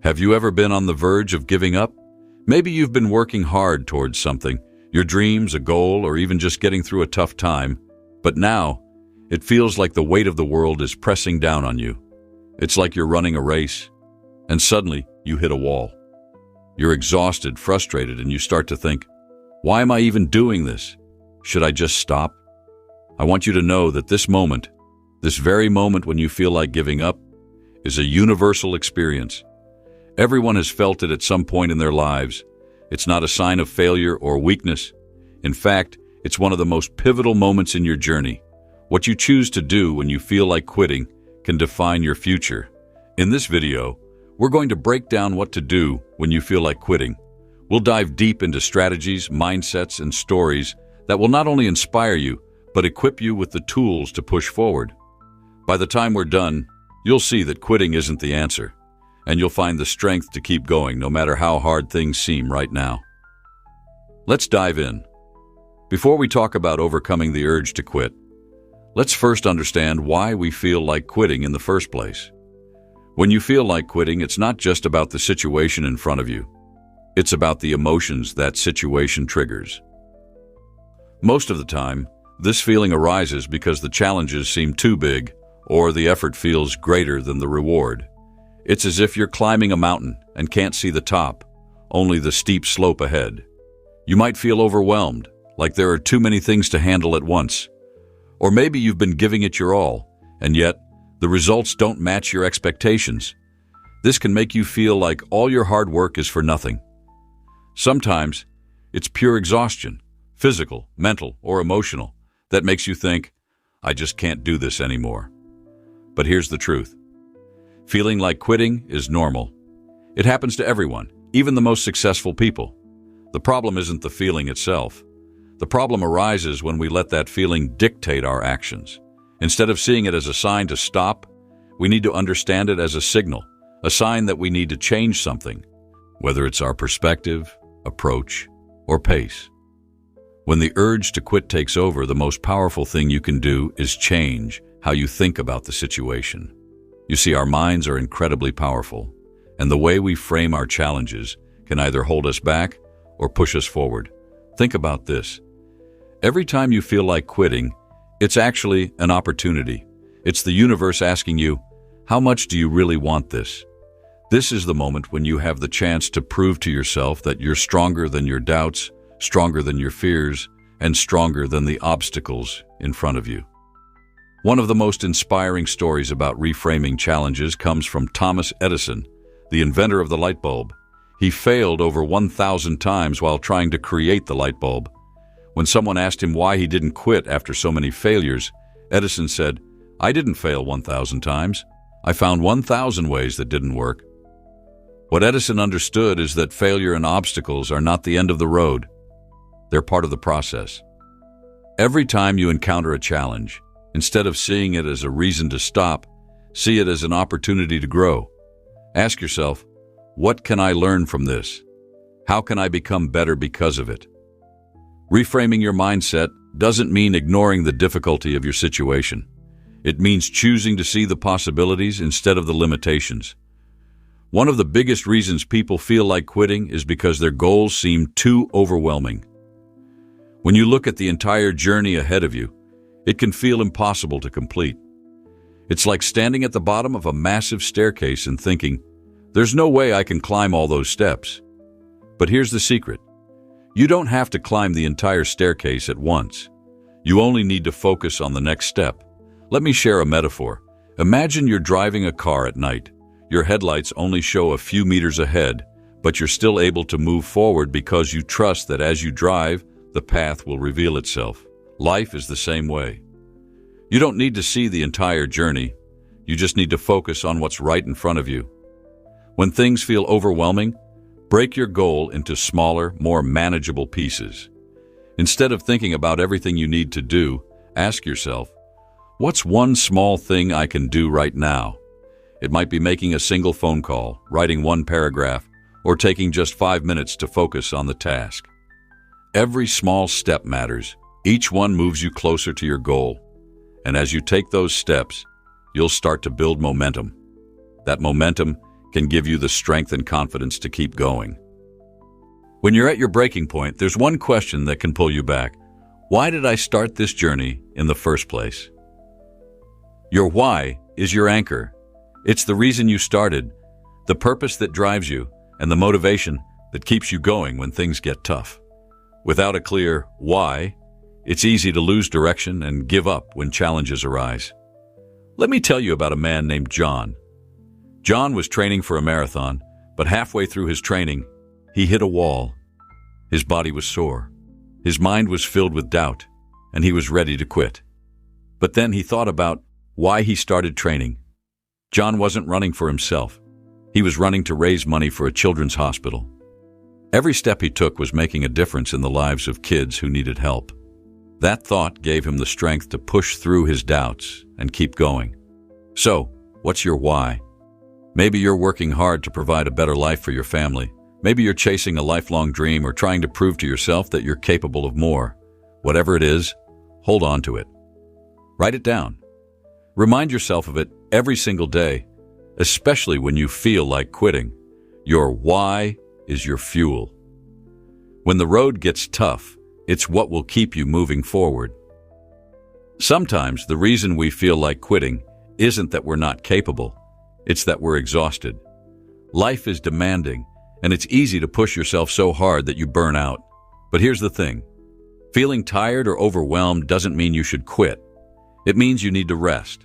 Have you ever been on the verge of giving up? Maybe you've been working hard towards something, your dreams, a goal, or even just getting through a tough time, but now it feels like the weight of the world is pressing down on you. It's like you're running a race, and suddenly you hit a wall. You're exhausted, frustrated, and you start to think, why am I even doing this? Should I just stop? I want you to know that this moment, this very moment when you feel like giving up, is a universal experience. Everyone has felt it at some point in their lives. It's not a sign of failure or weakness. In fact, it's one of the most pivotal moments in your journey. What you choose to do when you feel like quitting can define your future. In this video, we're going to break down what to do when you feel like quitting. We'll dive deep into strategies, mindsets, and stories that will not only inspire you, but equip you with the tools to push forward. By the time we're done, you'll see that quitting isn't the answer, and you'll find the strength to keep going no matter how hard things seem right now. Let's dive in. Before we talk about overcoming the urge to quit, let's first understand why we feel like quitting in the first place. When you feel like quitting, it's not just about the situation in front of you. It's about the emotions that situation triggers. Most of the time, this feeling arises because the challenges seem too big or the effort feels greater than the reward. It's as if you're climbing a mountain and can't see the top, only the steep slope ahead. You might feel overwhelmed, like there are too many things to handle at once. Or maybe you've been giving it your all, and yet the results don't match your expectations. This can make you feel like all your hard work is for nothing. Sometimes it's pure exhaustion, physical, mental, or emotional, that makes you think, I just can't do this anymore. But here's the truth. Feeling like quitting is normal. It happens to everyone, even the most successful people. The problem isn't the feeling itself. The problem arises when we let that feeling dictate our actions. Instead of seeing it as a sign to stop, we need to understand it as a signal, a sign that we need to change something, whether it's our perspective, approach, or pace. When the urge to quit takes over, the most powerful thing you can do is change how you think about the situation. You see, our minds are incredibly powerful, and the way we frame our challenges can either hold us back or push us forward. Think about this. Every time you feel like quitting, it's actually an opportunity. It's the universe asking you, how much do you really want this? This is the moment when you have the chance to prove to yourself that you're stronger than your doubts, stronger than your fears, and stronger than the obstacles in front of you. One of the most inspiring stories about reframing challenges comes from Thomas Edison, the inventor of the light bulb. He failed over 1,000 times while trying to create the light bulb. When someone asked him why he didn't quit after so many failures, Edison said, I didn't fail 1,000 times. I found 1,000 ways that didn't work. What Edison understood is that failure and obstacles are not the end of the road. They're part of the process. Every time you encounter a challenge, instead of seeing it as a reason to stop, see it as an opportunity to grow. Ask yourself, what can I learn from this? How can I become better because of it? Reframing your mindset doesn't mean ignoring the difficulty of your situation. It means choosing to see the possibilities instead of the limitations. One of the biggest reasons people feel like quitting is because their goals seem too overwhelming. When you look at the entire journey ahead of you, it can feel impossible to complete. It's like standing at the bottom of a massive staircase and thinking, there's no way I can climb all those steps. But here's the secret. You don't have to climb the entire staircase at once. You only need to focus on the next step. Let me share a metaphor. Imagine you're driving a car at night. Your headlights only show a few meters ahead, but you're still able to move forward because you trust that as you drive, the path will reveal itself. Life is the same way. You don't need to see the entire journey. You just need to focus on what's right in front of you. When things feel overwhelming, break your goal into smaller, more manageable pieces. Instead of thinking about everything you need to do, ask yourself, what's one small thing I can do right now? It might be making a single phone call, writing one paragraph, or taking just 5 minutes to focus on the task. Every small step matters. Each one moves you closer to your goal. And as you take those steps, you'll start to build momentum. That momentum can give you the strength and confidence to keep going. When you're at your breaking point, there's one question that can pull you back. Why did I start this journey in the first place? Your why is your anchor. It's the reason you started, the purpose that drives you, and the motivation that keeps you going when things get tough. Without a clear why, it's easy to lose direction and give up when challenges arise. Let me tell you about a man named John. John was training for a marathon, but halfway through his training, he hit a wall. His body was sore. His mind was filled with doubt, and he was ready to quit. But then he thought about why he started training. John wasn't running for himself. He was running to raise money for a children's hospital. Every step he took was making a difference in the lives of kids who needed help. That thought gave him the strength to push through his doubts and keep going. So, what's your why? Maybe you're working hard to provide a better life for your family. Maybe you're chasing a lifelong dream or trying to prove to yourself that you're capable of more. Whatever it is, hold on to it. Write it down. Remind yourself of it every single day, especially when you feel like quitting. Your why is your fuel. When the road gets tough, it's what will keep you moving forward. Sometimes the reason we feel like quitting isn't that we're not capable, it's that we're exhausted. Life is demanding, and it's easy to push yourself so hard that you burn out. But here's the thing. Feeling tired or overwhelmed doesn't mean you should quit. It means you need to rest.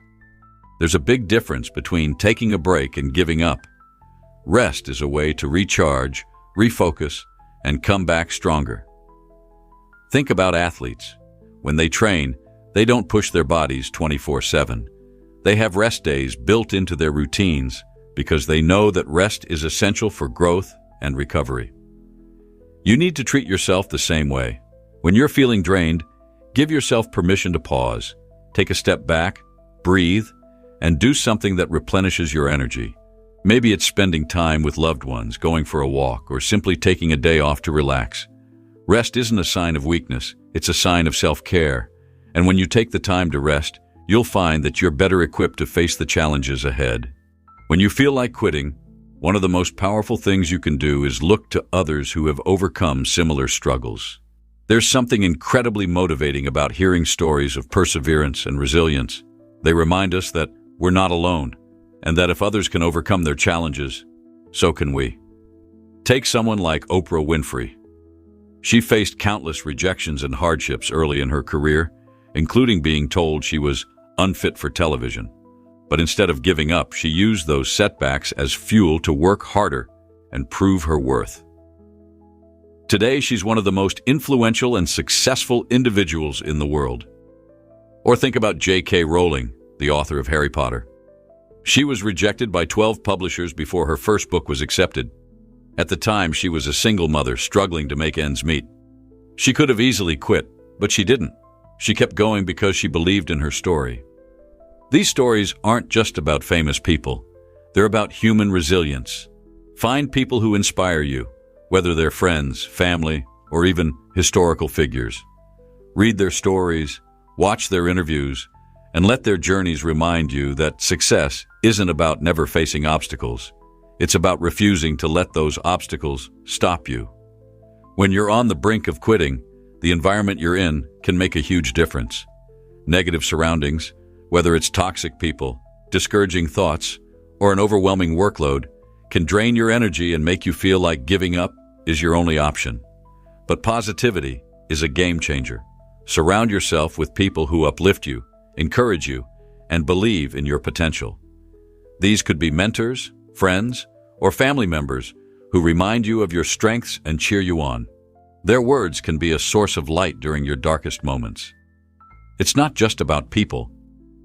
There's a big difference between taking a break and giving up. Rest is a way to recharge, refocus, and come back stronger. Think about athletes. When they train, they don't push their bodies 24/7. They have rest days built into their routines because they know that rest is essential for growth and recovery. You need to treat yourself the same way. When you're feeling drained, give yourself permission to pause, take a step back, breathe, and do something that replenishes your energy. Maybe it's spending time with loved ones, going for a walk, or simply taking a day off to relax. Rest isn't a sign of weakness, it's a sign of self-care. And when you take the time to rest, you'll find that you're better equipped to face the challenges ahead. When you feel like quitting, one of the most powerful things you can do is look to others who have overcome similar struggles. There's something incredibly motivating about hearing stories of perseverance and resilience. They remind us that we're not alone, and that if others can overcome their challenges, so can we. Take someone like Oprah Winfrey. She faced countless rejections and hardships early in her career, including being told she was unfit for television. But instead of giving up, she used those setbacks as fuel to work harder and prove her worth. Today, she's one of the most influential and successful individuals in the world. Or think about J.K. Rowling, the author of Harry Potter. She was rejected by 12 publishers before her first book was accepted. At the time, she was a single mother struggling to make ends meet. She could have easily quit, but she didn't. She kept going because she believed in her story. These stories aren't just about famous people. They're about human resilience. Find people who inspire you, whether they're friends, family, or even historical figures. Read their stories, watch their interviews, and let their journeys remind you that success isn't about never facing obstacles. It's about refusing to let those obstacles stop you. When you're on the brink of quitting, the environment you're in can make a huge difference. Negative surroundings, whether it's toxic people, discouraging thoughts, or an overwhelming workload, can drain your energy and make you feel like giving up is your only option. But positivity is a game changer. Surround yourself with people who uplift you, encourage you, and believe in your potential. These could be mentors, friends, or family members who remind you of your strengths and cheer you on. Their words can be a source of light during your darkest moments. It's not just about people,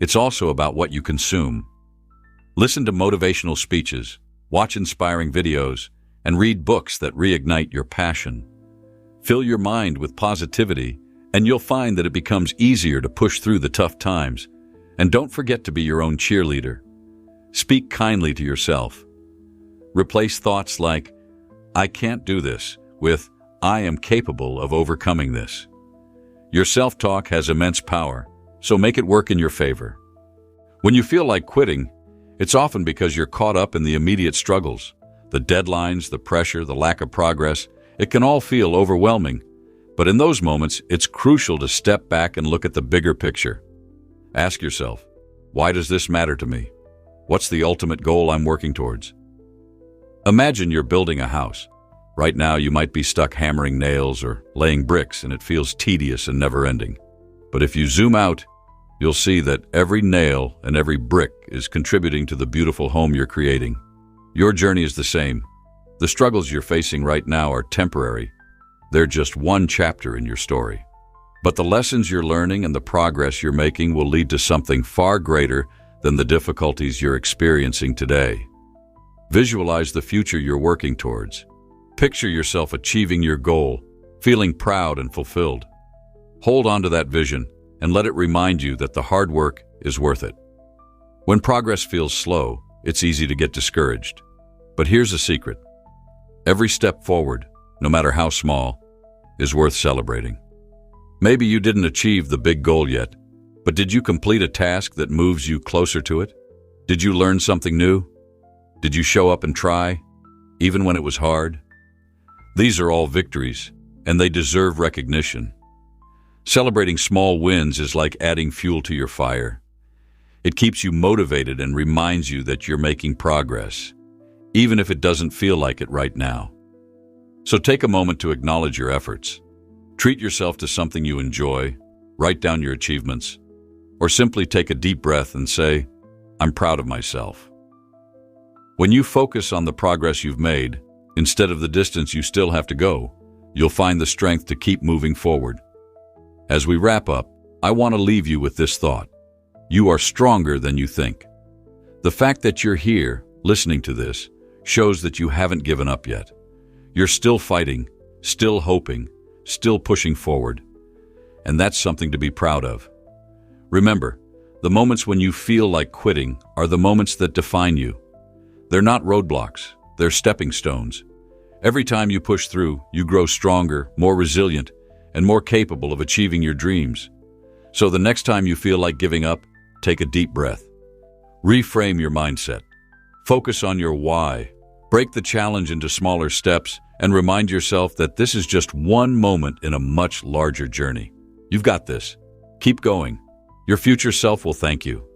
it's also about what you consume. Listen to motivational speeches, watch inspiring videos, and read books that reignite your passion. Fill your mind with positivity, and you'll find that it becomes easier to push through the tough times. And don't forget to be your own cheerleader. Speak kindly to yourself. Replace thoughts like, "I can't do this," with, "I am capable of overcoming this." Your self-talk has immense power, so make it work in your favor. When you feel like quitting, It's often because you're caught up in the immediate struggles. The deadlines, the pressure, the lack of progress, it can all feel overwhelming. But in those moments, it's crucial to step back and look at the bigger picture. Ask yourself, why does this matter to me? What's the ultimate goal I'm working towards? Imagine you're building a house. Right now, you might be stuck hammering nails or laying bricks, and it feels tedious and never-ending. But if you zoom out, you'll see that every nail and every brick is contributing to the beautiful home you're creating. Your journey is the same. The struggles you're facing right now are temporary. They're just one chapter in your story. But the lessons you're learning and the progress you're making will lead to something far greater than the difficulties you're experiencing today. Visualize the future you're working towards. Picture yourself achieving your goal, feeling proud and fulfilled. Hold on to that vision and let it remind you that the hard work is worth it. When progress feels slow, it's easy to get discouraged. But here's a secret. Every step forward, no matter how small, is worth celebrating. Maybe you didn't achieve the big goal yet, but did you complete a task that moves you closer to it? Did you learn something new? Did you show up and try, even when it was hard? These are all victories, and they deserve recognition. Celebrating small wins is like adding fuel to your fire. It keeps you motivated and reminds you that you're making progress, even if it doesn't feel like it right now. So take a moment to acknowledge your efforts. Treat yourself to something you enjoy, write down your achievements, or simply take a deep breath and say, I'm proud of myself. When you focus on the progress you've made, instead of the distance you still have to go, you'll find the strength to keep moving forward. As we wrap up, I want to leave you with this thought. You are stronger than you think. The fact that you're here, listening to this, shows that you haven't given up yet. You're still fighting, still hoping, still pushing forward. And that's something to be proud of. Remember, the moments when you feel like quitting are the moments that define you. They're not roadblocks, they're stepping stones. Every time you push through, you grow stronger, more resilient, and more capable of achieving your dreams. So the next time you feel like giving up, take a deep breath. Reframe your mindset. Focus on your why. Break the challenge into smaller steps and remind yourself that this is just one moment in a much larger journey. You've got this. Keep going. Your future self will thank you.